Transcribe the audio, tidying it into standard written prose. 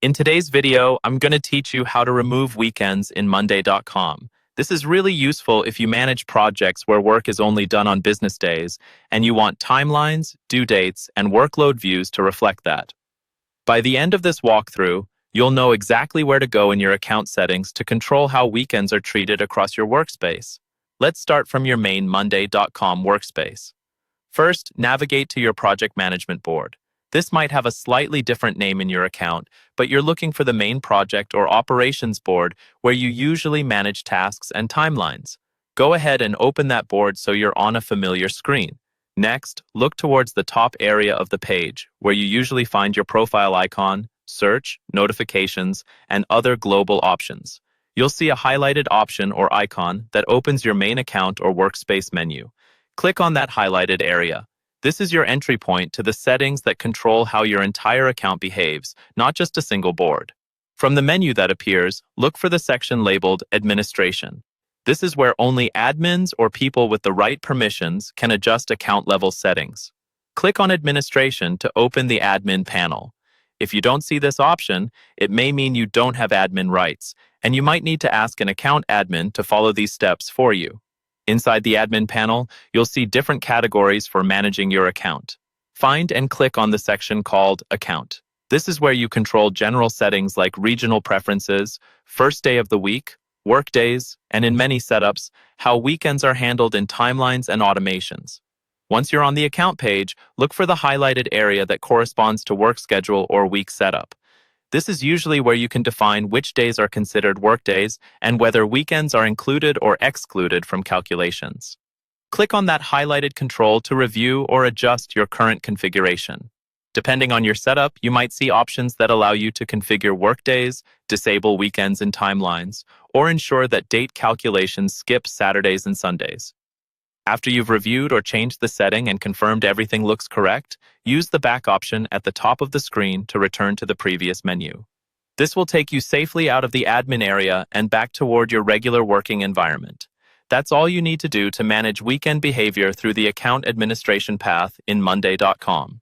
In today's video, I'm going to teach you how to remove weekends in Monday.com. This is really useful if you manage projects where work is only done on business days and you want timelines, due dates, and workload views to reflect that. By the end of this walkthrough, you'll know exactly where to go in your account settings to control how weekends are treated across your workspace. Let's start from your main Monday.com workspace. First, navigate to your project management board. This might have a slightly different name in your account, but you're looking for the main project or operations board where you usually manage tasks and timelines. Go ahead and open that board so you're on a familiar screen. Next, look towards the top area of the page, where you usually find your profile icon, search, notifications, and other global options. You'll see a highlighted option or icon that opens your main account or workspace menu. Click on that highlighted area. This is your entry point to the settings that control how your entire account behaves, not just a single board. From the menu that appears, look for the section labeled Administration. This is where only admins or people with the right permissions can adjust account-level settings. Click on Administration to open the admin panel. If you don't see this option, it may mean you don't have admin rights, and you might need to ask an account admin to follow these steps for you. Inside the admin panel, you'll see different categories for managing your account. Find and click on the section called Account. This is where you control general settings like regional preferences, first day of the week, work days, and in many setups, how weekends are handled in timelines and automations. Once you're on the account page, look for the highlighted area that corresponds to work schedule or week setup. This is usually where you can define which days are considered work days and whether weekends are included or excluded from calculations. Click on that highlighted control to review or adjust your current configuration. Depending on your setup, you might see options that allow you to configure work days, disable weekends and timelines, or ensure that date calculations skip Saturdays and Sundays. After you've reviewed or changed the setting and confirmed everything looks correct, use the back option at the top of the screen to return to the previous menu. This will take you safely out of the admin area and back toward your regular working environment. That's all you need to do to manage weekend behavior through the account administration path in Monday.com.